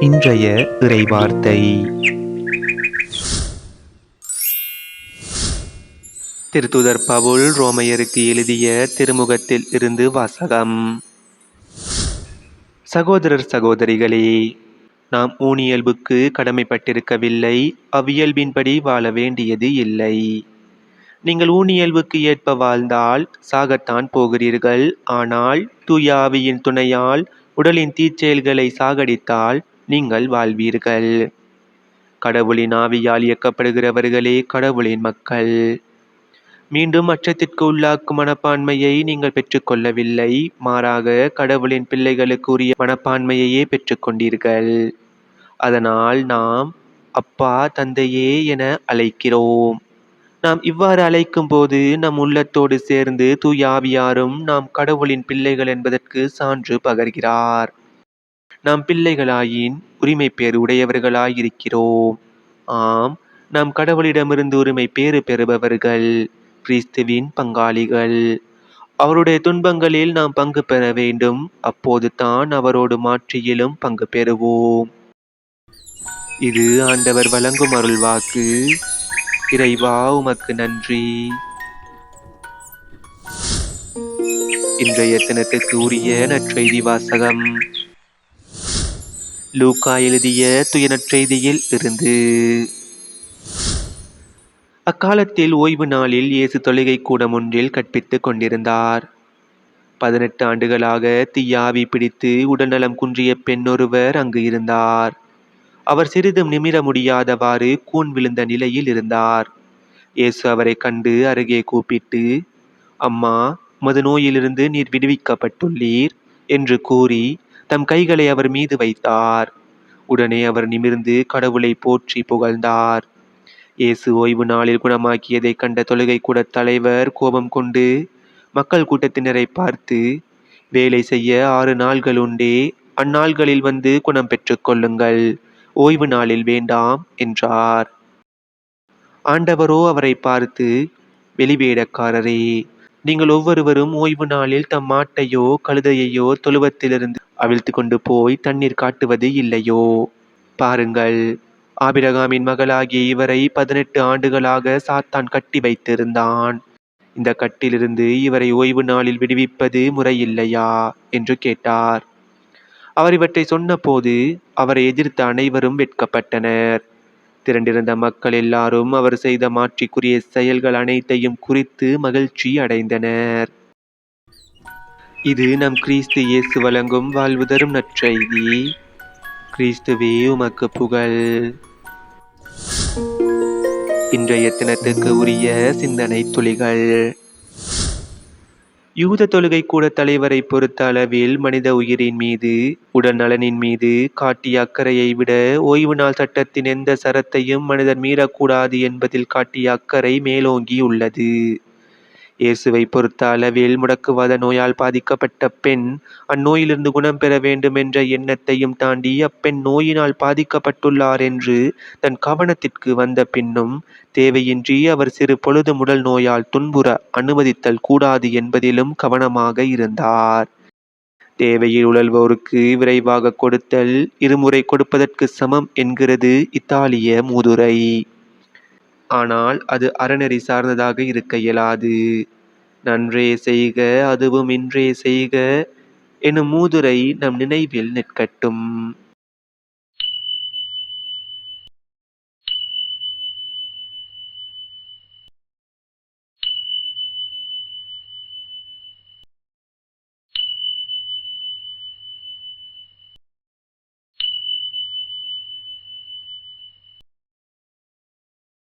இன்றைய இறைவார்த்தை. திருத்தூதர் பவுல் ரோமையருக்கு எழுதிய திருமுகத்தில் இருந்து வாசகம். சகோதரர் சகோதரிகளே, நாம் ஊனியல்புக்கு கடமைப்பட்டிருக்கவில்லை, அவ்வியல்பின்படி வாழ வேண்டியது இல்லை. நீங்கள் ஊனியல்புக்கு ஏற்ப வாழ்ந்தால் சாகத்தான் போகிறீர்கள். ஆனால் தூய ஆவியின் துணையால் உடலின் தீச்செயல்களை சாகடித்தால் நீங்கள் வாழ்வீர்கள். கடவுளின் ஆவியால் இயக்கப்படுகிறவர்களே கடவுளின் மக்கள். மீண்டும் அச்சத்திற்கு உள்ளாக்கும் மனப்பான்மையை நீங்கள் பெற்றுக்கொள்ளவில்லை, மாறாக கடவுளின் பிள்ளைகளுக்கு உரிய மனப்பான்மையையே பெற்றுக்கொண்டீர்கள். அதனால் நாம் அப்பா, தந்தையே என அழைக்கிறோம். நாம் இவ்வாறு அழைக்கும் போது நம் உள்ளத்தோடு சேர்ந்து தூய ஆவியாரும் நாம் கடவுளின் பிள்ளைகள் என்பதற்கு சான்று பகர்கிறார். நாம் பிள்ளைகளாயின் உரிமை பேறு உடையவர்களாயிருக்கிறோம். ஆம், நாம் கடவுளிடமிருந்து உரிமை பேறு பெறுபவர்கள், கிறிஸ்துவின் பங்காளிகள். அவருடைய துன்பங்களில் நாம் பங்கு பெற வேண்டும். அப்போது தான் அவரோடு மாட்சியிலும் பங்கு பெறுவோம். இது ஆண்டவர் வழங்கும் அருள்வாக்கு. இறைவா, உமக்கு நன்றி. இன்றைய தினத்துக்கு உரிய நற்செய்தி வாசகம். லூக்கா எழுதிய தூய நற்செய்தியில் இருந்து. அக்காலத்தில் ஓய்வு நாளில் இயேசு தொழுகை கூடம் ஒன்றில் கற்பித்துக் கொண்டிருந்தார். 18 ஆண்டுகளாக தீயாவி பிடித்து உடல்நலம் குன்றிய பெண் ஒருவர் அங்கு இருந்தார். அவர் சிறிதும் நிமிர முடியாதவாறு கூன் விழுந்த நிலையில் இருந்தார். இயேசு அவரை கண்டு அருகே கூப்பிட்டு, அம்மா, உமது நோயிலிருந்து நீர் விடுவிக்கப்பட்டுள்ளீர் என்று கூறி தம் கைகளை அவர் மீது வைத்தார். உடனே அவர் நிமிர்ந்து கடவுளை போற்றி புகழ்ந்தார். இயேசு ஓய்வு நாளில் குணமாக்கியதை கண்ட தொழுகை கூட தலைவர் கோபம் கொண்டு மக்கள் கூட்டத்தினரை பார்த்து, வேலை செய்ய 6 நாள்கள் உண்டே, அந்நாள்களில் வந்து குணம் பெற்றுக் கொள்ளுங்கள், ஓய்வு நாளில் வேண்டாம் என்றார். ஆண்டவரோ அவரை பார்த்து, வெளிவேடக்காரரே, நீங்கள் ஒவ்வொருவரும் ஓய்வு நாளில் தம் மாட்டையோ கழுதையையோ தொழுவத்திலிருந்து அவிழ்த்து கொண்டு போய் தண்ணீர் காட்டுவது இல்லையோ? பாருங்கள், ஆபிரகாமின் மகளாகிய இவரை 18 ஆண்டுகளாக சாத்தான் கட்டி வைத்திருந்தான். இந்த கட்டிலிருந்து இவரை ஓய்வு நாளில் விடுவிப்பது முறையில்லையா என்று கேட்டார். அவர் இவற்றை சொன்னபோது அவரை எதிர்த்த அனைவரும் வெட்கப்பட்டனர். திரண்டிருந்த மக்கள் எல்லாரும் அவர் செய்த மாட்சிக்குரிய செயல்கள் அனைத்தையும் குறித்து மகிழ்ச்சி அடைந்தனர். இது நம் கிறிஸ்து இயேசு வழங்கும் வாழ்வு தரும் நற்செய்தி. கிறிஸ்துவே, உமக்கு புகழ். இன்றைய தினத்துக்கு உரிய சிந்தனை துளிகள். யூத தொழுகை கூட தலைவரை பொறுத்த அளவில் மனித உயிரின் மீது, உடல் நலனின் மீது காட்டிய அக்கறையை விட ஓய்வு நாள் சட்டத்தின் எந்த சரத்தையும் மனிதர் மீறக்கூடாது என்பதில் காட்டிய அக்கறை மேலோங்கி உள்ளது. இயேசுவை பொறுத்த அளவில் முடக்குவாத நோயால் பாதிக்கப்பட்ட பெண் அந்நோயிலிருந்து குணம் பெற வேண்டும் என்ற எண்ணத்தையும் தாண்டி அப்பெண் நோயினால் பாதிக்கப்பட்டுள்ளார் என்று தன் கவனத்திற்கு வந்த பின்னும் தேவையின்றி அவர் சிறு பொழுது உடல் நோயால் துன்புற அனுமதித்தல் கூடாது என்பதிலும் கவனமாக இருந்தார். தேவையில் உழல்வோருக்கு விரைவாக கொடுத்தல் இருமுறை கொடுப்பதற்கு சமம் என்கிறது இத்தாலிய மூதுரை. ஆனால் அது அறநெறி சார்ந்ததாக இருக்க இயலாது. நன்றே செய்க, அதுவும் இன்றே செய்க எனும் மூதுரை நம் நினைவில் நிற்கட்டும்.